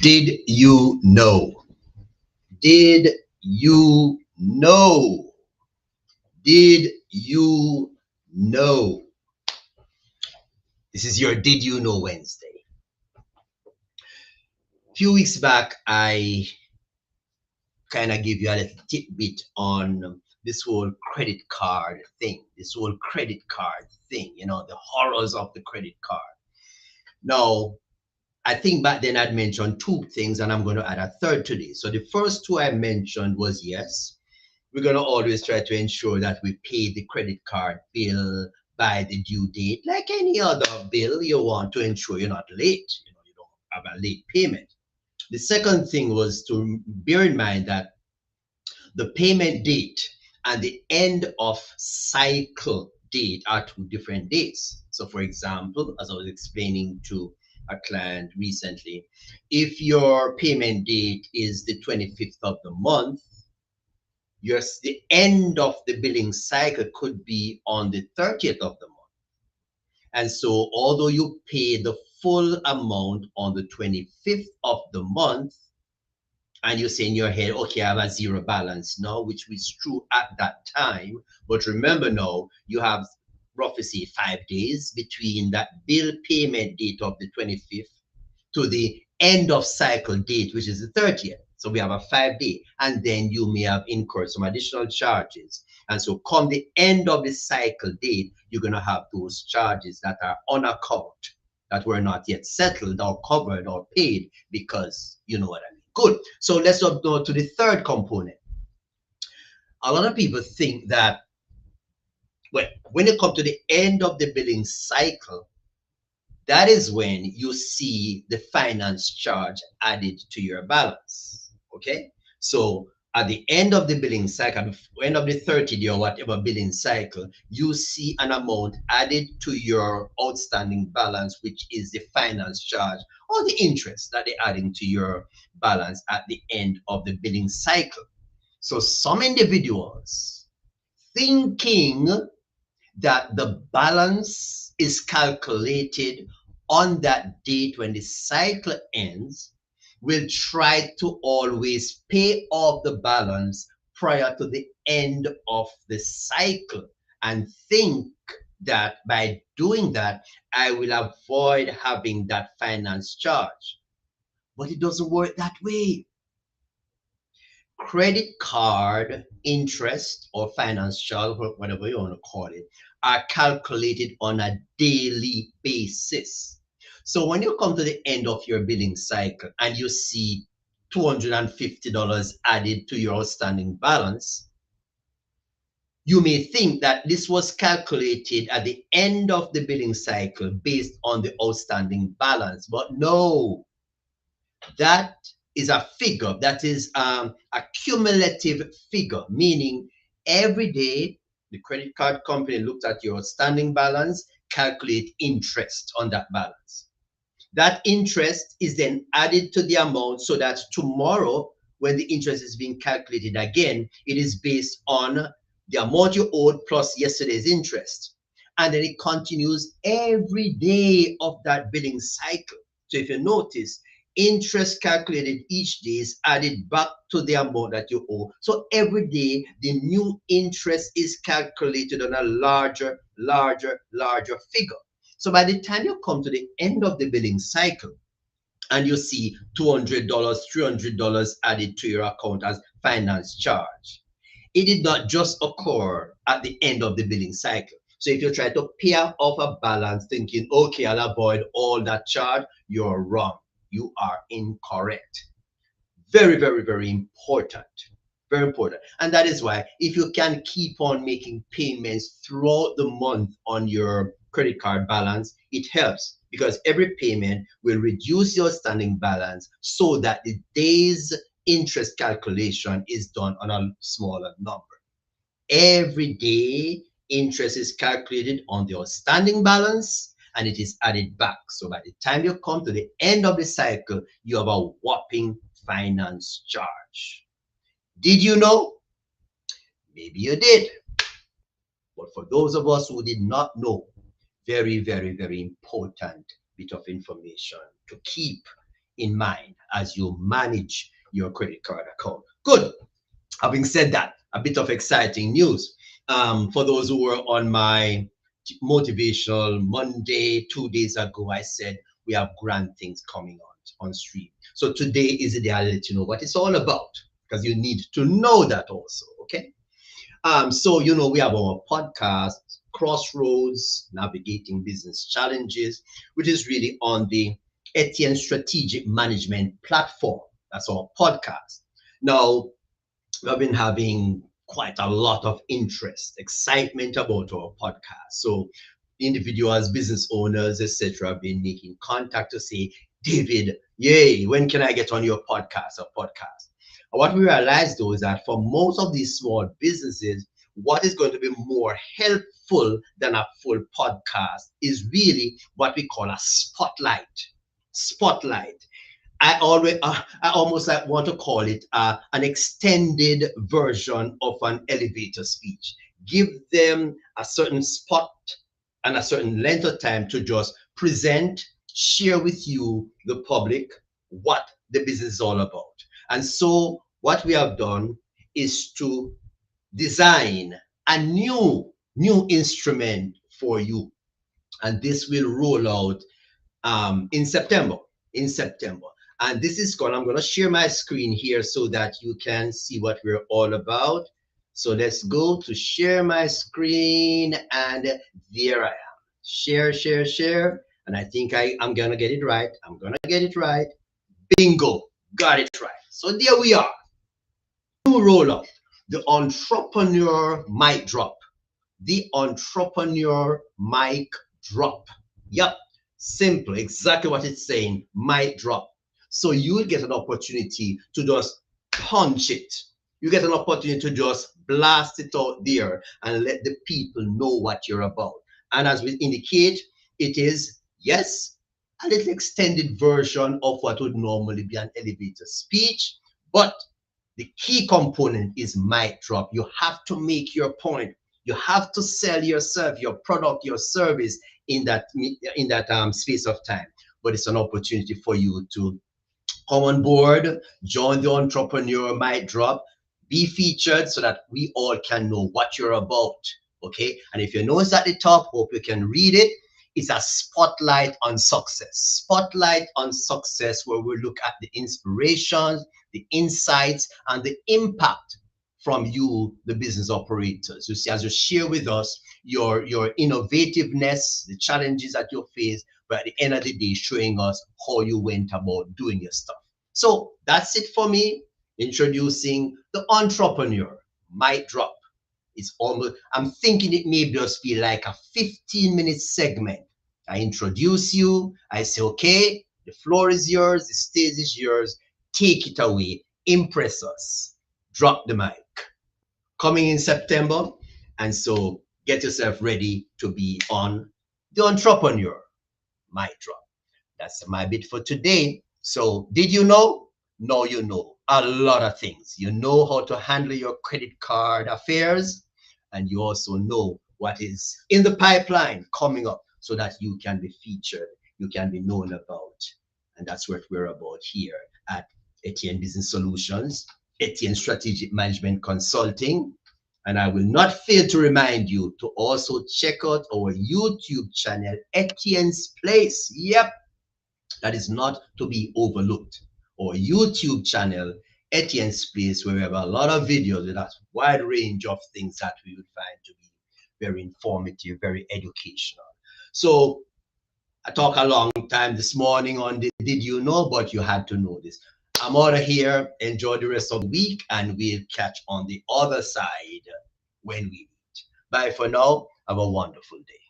Did you know? Did you know? Did you know? This is your Did You Know Wednesday. A few weeks back, I kind of give you a little tidbit on this whole credit card thing, the horrors of the credit card. Now, I think back then I'd mentioned two things, and I'm going to add a third today. So the first two I mentioned was yes, we're going to always try to ensure that we pay the credit card bill by the due date, like any other bill. You want to ensure you're not late. You don't have a late payment. The second thing was to bear in mind that the payment date and the end of cycle date are two different dates. So, for example, as I was explaining to a client recently, if your payment date is the 25th of the month, the end of the billing cycle could be on the 30th of the month. And so, although you pay the full amount on the 25th of the month, and you say in your head, okay, I have a zero balance now, which was true at that time. But remember now, you have roughly say 5 days between that bill payment date of the 25th to the end of cycle date, which is the 30th. So we have a 5 day, and then you may have incurred some additional charges. And so come the end of the cycle date, you're going to have those charges that are on account, that were not yet settled or covered or paid, because you know what I mean. Good. So let's go to the third component. A lot of people think that, well, when you come to the end of the billing cycle, that is when you see the finance charge added to your balance. Okay? So at the end of the billing cycle, end of the 30-day or whatever billing cycle, you see an amount added to your outstanding balance, which is the finance charge or the interest that they're adding to your balance at the end of the billing cycle. So some individuals thinking that the balance is calculated on that date when the cycle ends will try to always pay off the balance prior to the end of the cycle and think that by doing that, I will avoid having that finance charge. But it doesn't work that way. Credit card interest or finance charge, whatever you want to call it, are calculated on a daily basis. So when you come to the end of your billing cycle and you see $250 added to your outstanding balance, you may think that this was calculated at the end of the billing cycle based on the outstanding balance. But no, that is a figure, that is a cumulative figure, meaning every day the credit card company looks at your outstanding balance, calculate interest on that balance. That interest is then added to the amount so that tomorrow, when the interest is being calculated again, it is based on the amount you owed plus yesterday's interest. And then it continues every day of that billing cycle. So if you notice, interest calculated each day is added back to the amount that you owe. So every day, the new interest is calculated on a larger figure. So by the time you come to the end of the billing cycle and you see $200, $300 added to your account as finance charge, it did not just occur at the end of the billing cycle. So if you try to pay off a balance thinking, okay, I'll avoid all that charge, you're wrong. You are incorrect. Very important. Very important. And that is why if you can keep on making payments throughout the month on your credit card balance, it helps because every payment will reduce your standing balance so that the day's interest calculation is done on a smaller number. Every day, interest is calculated on the outstanding balance and it is added back. So by the time you come to the end of the cycle, you have a whopping finance charge. Did you know? Maybe you did. But for those of us who did not know, very important bit of information to keep in mind as you manage your credit card account. Good. Having said that, a bit of exciting news. For those who were on my motivational Monday 2 days ago, I said we have grand things coming on stream. So today is the day I'll let you know what it's all about, because you need to know that also. Okay. So we have our podcast, Crossroads, Navigating Business Challenges, which is really on the Etienne Strategic Management platform. That's our podcast. Now, we've been having quite a lot of interest, excitement about our podcast. So individuals, business owners, etc., have been making contact to say, David, yay, when can I get on your podcast or podcast? And what we realized though is that for most of these small businesses, what is going to be more helpful than a full podcast is really what we call a spotlight. Spotlight. I almost like want to call it an extended version of an elevator speech. Give them a certain spot and a certain length of time to just present, share with you, the public, what the business is all about. And so what we have done is to design a new instrument for you. And this will roll out in September. In September. And this is I'm going to share my screen here so that you can see what we're all about. So let's go to share my screen, and there I am. Share, share, share. And I think I'm going to get it right. I'm going to get it right. Bingo. Got it right. So there we are. New rollout. The entrepreneur mic drop. The entrepreneur mic drop. Yep. Simple, exactly what it's saying, mic drop. So you will get an opportunity to just punch it. You get an opportunity to just blast it out there and let the people know what you're about. And as we indicate, it is, yes, a little extended version of what would normally be an elevator speech, but the key component is mic drop. You have to make your point. You have to sell yourself, your product, your service in that space of time. But it's an opportunity for you to come on board, join the entrepreneur mic drop, be featured so that we all can know what you're about. Okay. And if you notice at the top, hope you can read it. It's a spotlight on success. Spotlight on success, where we look at the inspirations, the insights, and the impact from you, the business operators. You see, as you share with us your innovativeness, the challenges that you face, but at the end of the day, showing us how you went about doing your stuff. So that's it for me, introducing the entrepreneur mic drop. It's almost, I'm thinking it may just be like a 15-minute segment. I introduce you, I say, okay, the floor is yours, the stage is yours, take it away, impress us, drop the mic. Coming in September, and so get yourself ready to be on the entrepreneur mic drop. That's my bit for today. So did you know? Now you know a lot of things. You know how to handle your credit card affairs, and you also know what is in the pipeline coming up so that you can be featured, you can be known about. And that's what we're about here at Etienne Business Solutions, Etienne Strategic Management Consulting. And I will not fail to remind you to also check out our YouTube channel, Etienne's Place. Yep, that is not to be overlooked. Our YouTube channel, Etienne's Place, where we have a lot of videos with a wide range of things that we would find to be very informative, very educational. So I talked a long time this morning on the did you know, but you had to know this. I'm out of here. Enjoy the rest of the week, and we'll catch on the other side when we meet. Bye for now. Have a wonderful day.